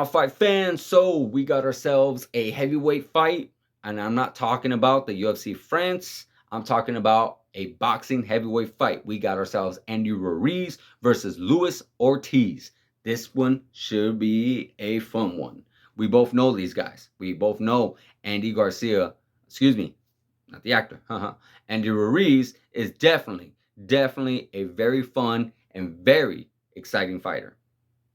all fight fans? So we got ourselves a heavyweight fight, and I'm not talking about the UFC France. I'm talking about a boxing heavyweight fight. We got ourselves Andy Ruiz versus Luis Ortiz. This one should be a fun one. We both know these guys. We both know Andy Garcia, excuse me, not the actor. Andy Ruiz is definitely a very fun and very exciting fighter.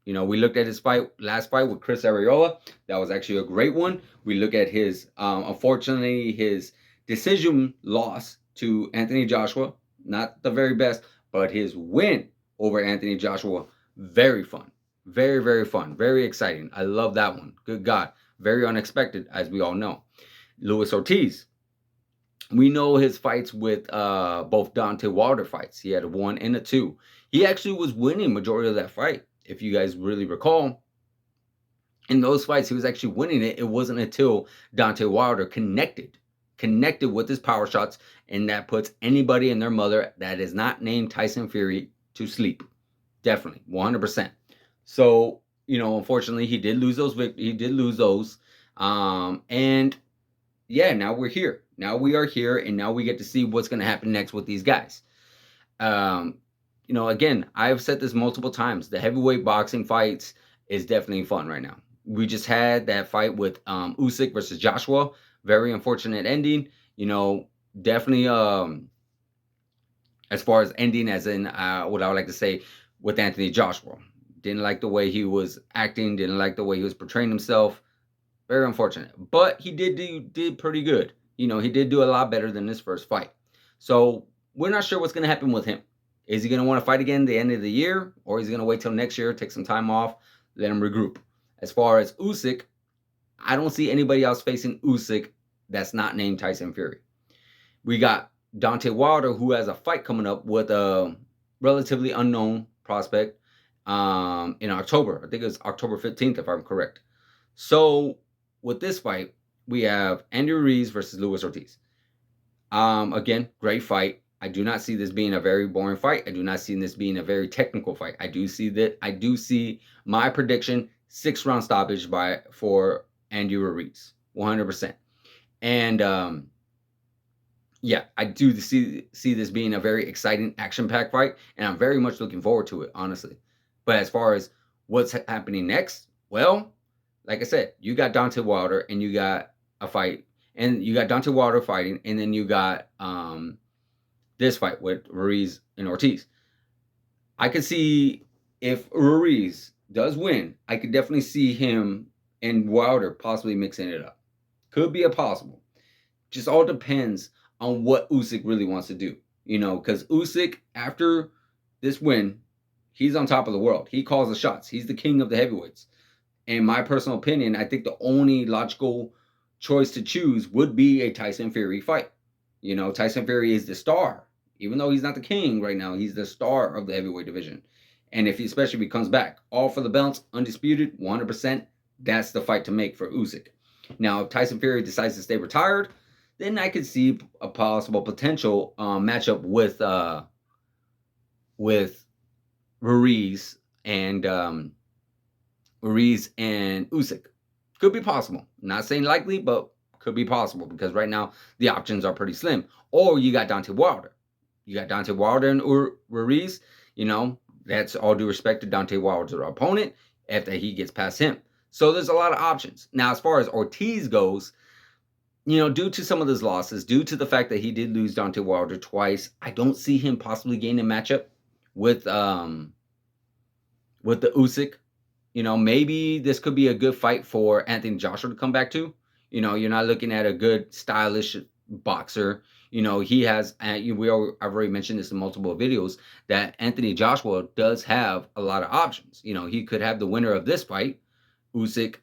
You know, we looked at his last fight with Chris Arreola. That was actually a great one. We look at his, unfortunately, his decision loss to Anthony Joshua. Not the very best, but his win over Anthony Joshua, very fun. Very fun. Very exciting. I love that one. Good God. Very unexpected, as we all know. Luis Ortiz. We know his fights with both Deontay Wilder fights. He had a 1 and a 2. He actually was winning majority of that fight, if you guys really recall. In those fights, he was actually winning it. It wasn't until Deontay Wilder connected with his power shots, and that puts anybody and their mother that is not named Tyson Fury to sleep. Definitely, 100%. So, you know, unfortunately, he did lose those. And yeah, now we're here. Now we are here, and now we get to see what's going to happen next with these guys. You know, again, I've said this multiple times. The heavyweight boxing fights is definitely fun right now. We just had that fight with Usyk versus Joshua. Very unfortunate ending. You know, definitely as far as ending, as in what I would like to say with Anthony Joshua. Didn't like the way he was acting. Didn't like the way he was portraying himself. Very unfortunate. But he did pretty good. You know, he did do a lot better than this first fight. So we're not sure what's going to happen with him. Is he going to want to fight again at the end of the year? Or is he going to wait till next year, take some time off, let him regroup? As far as Usyk, I don't see anybody else facing Usyk that's not named Tyson Fury. We got Deontay Wilder, who has a fight coming up with a relatively unknown prospect in October. I think it's October 15th, if I'm correct. So with this fight, we have Andy Ruiz versus Luis Ortiz. Again, great fight. I do not see this being a very boring fight. I do not see this being a very technical fight. I do see my prediction 6-round stoppage for Andy Ruiz, 100%. And yeah, I do see this being a very exciting action-packed fight, and I'm very much looking forward to it, honestly. But as far as what's happening next, well, like I said, you got Deontay Wilder, and you got a fight, and you got Deontay Wilder fighting, and then you got this fight with Ruiz and Ortiz. I could see if Ruiz does win, I could definitely see him and Wilder possibly mixing it up. Could be a possible. Just all depends on what Usyk really wants to do. You know, because Usyk, after this win, he's on top of the world. He calls the shots. He's the king of the heavyweights. In my personal opinion, I think the only logical choice to choose would be a Tyson Fury fight. You know, Tyson Fury is the star. Even though he's not the king right now, he's the star of the heavyweight division. And especially if he comes back, all for the belts, undisputed, 100%, that's the fight to make for Usyk. Now, if Tyson Fury decides to stay retired, then I could see a possible potential matchup with Ruiz and Usyk. Could be possible. Not saying likely, but could be possible because right now the options are pretty slim. Or you got Deontay Wilder. You got Deontay Wilder and Ruiz. You know, that's all due respect to Deontay Wilder's opponent after he gets past him. So there's a lot of options. Now, as far as Ortiz goes, you know, due to some of his losses, due to the fact that he did lose Deontay Wilder twice, I don't see him possibly gaining a matchup with the Usyk. You know, maybe this could be a good fight for Anthony Joshua to come back to. You know, you're not looking at a good, stylish boxer. You know, he has, I've already mentioned this in multiple videos, that Anthony Joshua does have a lot of options. You know, he could have the winner of this fight, Anthony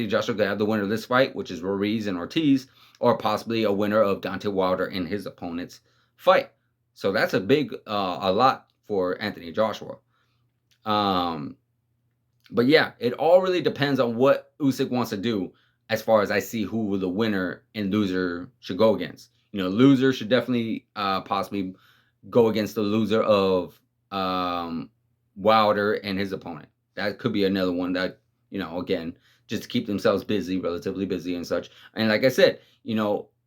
Joshua could have the winner of this fight, which is Ruiz and Ortiz, or possibly a winner of Deontay Wilder in his opponent's fight. So that's a lot for Anthony Joshua. But yeah, it all really depends on what Usyk wants to do as far as I see who the winner and loser should go against. You know, loser should definitely possibly go against the loser of Wilder and his opponent. that could be another one that, again, just to keep themselves busy, relatively busy and such. And like I said,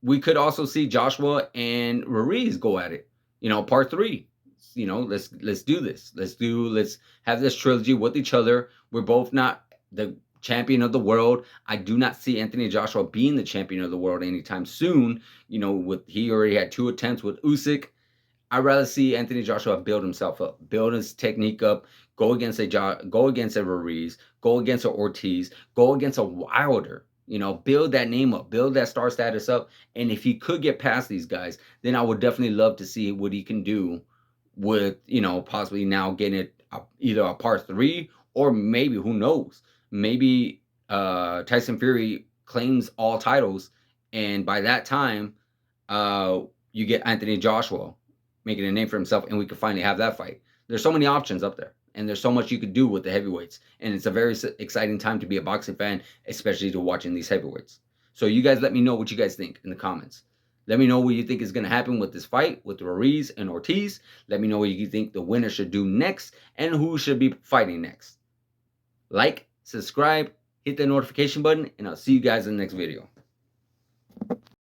we could also see Joshua and Ruiz go at it. Part three. Let's do this. Let's have this trilogy with each other. We're both not the champion of the world. I do not see Anthony Joshua being the champion of the world anytime soon. With he already had 2 attempts with Usyk. I'd rather see Anthony Joshua build himself up, build his technique up, go against a Ruiz, go against a Ortiz, go against a Wilder. Build that name up, build that star status up. And if he could get past these guys, then I would definitely love to see what he can do with, possibly now getting it either a part 3, or maybe, who knows, maybe Tyson Fury claims all titles, and by that time, you get Anthony Joshua making a name for himself, and we could finally have that fight. There's so many options up there, and there's so much you could do with the heavyweights, and it's a very exciting time to be a boxing fan, especially to watching these heavyweights. So you guys let me know what you guys think in the comments. Let me know what you think is going to happen with this fight with Ruiz and Ortiz. Let me know what you think the winner should do next, and who should be fighting next. Like, subscribe, hit the notification button, and I'll see you guys in the next video.